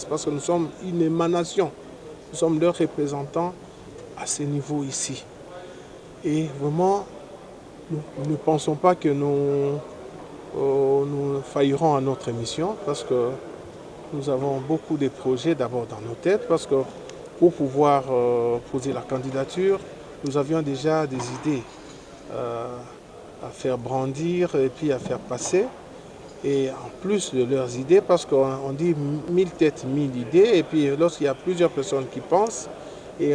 parce que nous sommes une émanation. Nous sommes leurs représentants à ce niveau ici. Et vraiment, nous ne pensons pas que nous faillirons à notre mission parce que nous avons beaucoup de projets d'abord dans nos têtes parce que pour pouvoir poser la candidature, nous avions déjà des idées à faire brandir et puis à faire passer. Et en plus de leurs idées, parce qu'on dit 1000 têtes, 1000 idées, et puis lorsqu'il y a plusieurs personnes qui pensent, et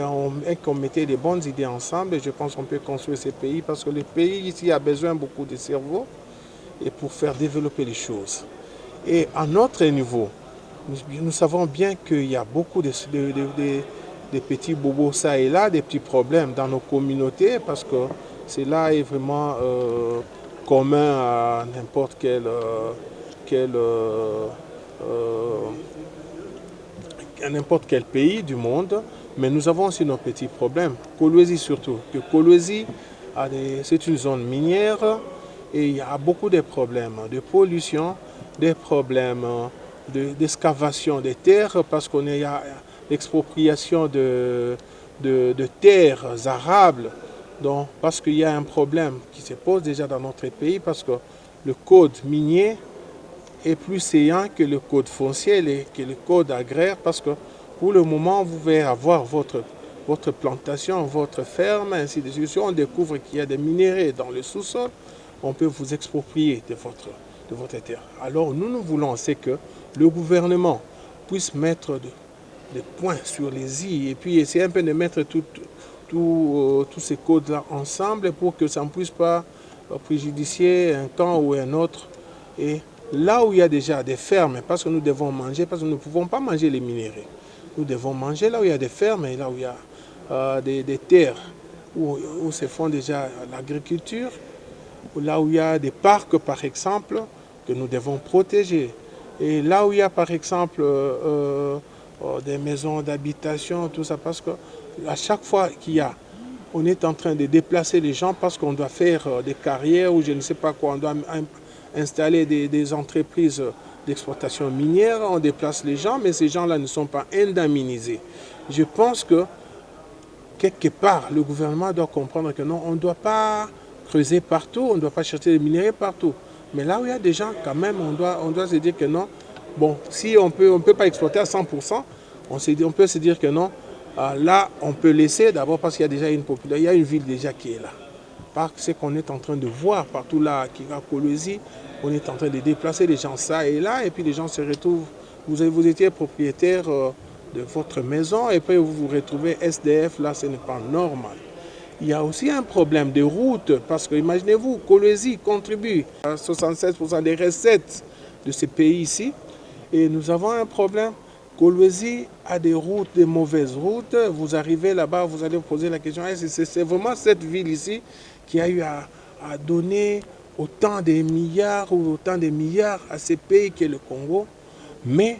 qu'on mettait les bonnes idées ensemble, je pense qu'on peut construire ces pays, parce que le pays ici a besoin beaucoup de cerveau et pour faire développer les choses. Et à notre niveau, nous savons bien qu'il y a beaucoup de petits bobos ça et là, des petits problèmes dans nos communautés, parce que cela est vraiment commun à n'importe quel pays du monde. Mais nous avons aussi nos petits problèmes. Kolwezi surtout. Kolwezi, c'est une zone minière et il y a beaucoup de problèmes de pollution, des problèmes d'excavation des terres parce qu'on y a l'expropriation de terres arables. Donc, parce qu'il y a un problème qui se pose déjà dans notre pays parce que le code minier est plus saillant que le code foncier, que le code agraire parce que pour le moment, vous pouvez avoir votre plantation, votre ferme, ainsi de suite. Si on découvre qu'il y a des minéraux dans le sous-sol, on peut vous exproprier de votre terre. Alors nous voulons, c'est que le gouvernement puisse mettre des points sur les i et puis essayer un peu de mettre tous ces codes-là ensemble pour que ça ne puisse pas préjudicier un camp ou un autre. Et là où il y a déjà des fermes, parce que nous devons manger, parce que nous ne pouvons pas manger les minéraux. Nous devons manger là où il y a des fermes et là où il y a des terres où se font déjà l'agriculture, là où il y a des parcs par exemple que nous devons protéger. Et là où il y a par exemple des maisons d'habitation, tout ça, parce qu'à chaque fois on est en train de déplacer les gens parce qu'on doit faire des carrières ou je ne sais pas quoi, on doit installer des entreprises d'exploitation minière, on déplace les gens, mais ces gens-là ne sont pas indemnisés. Je pense que quelque part, le gouvernement doit comprendre que non, on ne doit pas creuser partout, on ne doit pas chercher des minéraux partout. Mais là où il y a des gens, quand même, on doit se dire que non. Bon, si on peut pas exploiter à 100%, on peut se dire que non. Là, on peut laisser, d'abord parce qu'il y a déjà une population, il y a une ville déjà qui est là. Parce que ce qu'on est en train de voir partout là, qui va Kolwezi, on est en train de déplacer les gens ça et là, et puis les gens se retrouvent. Vous étiez propriétaire de votre maison, et puis vous vous retrouvez SDF, là, ce n'est pas normal. Il y a aussi un problème de route, parce que imaginez-vous, Kolwezi contribue à 76% des recettes de ces pays ici, et nous avons un problème. Kolwezi a des routes, des mauvaises routes. Vous arrivez là-bas, vous allez vous poser la question, c'est vraiment cette ville ici qui a eu à donner autant de milliards ou autant de milliards à ces pays qu'est le Congo. Mais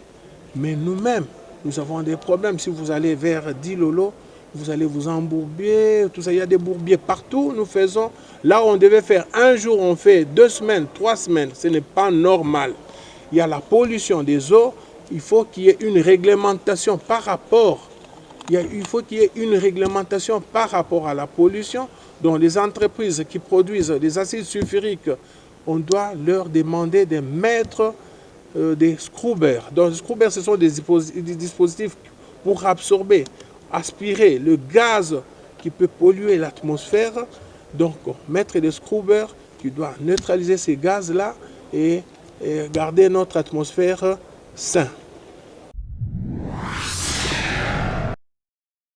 nous-mêmes, nous avons des problèmes. Si vous allez vers Dilolo, vous allez vous embourber, tout ça, il y a des bourbiers partout. Nous faisons, là où on devait faire un jour, on fait 2 semaines, 3 semaines. Ce n'est pas normal. Il y a la pollution des eaux. Il faut qu'il y ait une réglementation par rapport. Il faut qu'il y ait une réglementation par rapport à la pollution. Donc les entreprises qui produisent des acides sulfuriques, on doit leur demander de mettre des scrubbers. Donc les scrubbers, ce sont des dispositifs pour absorber, aspirer le gaz qui peut polluer l'atmosphère. Donc mettre des scrubbers qui doivent neutraliser ces gaz-là et garder notre atmosphère saine.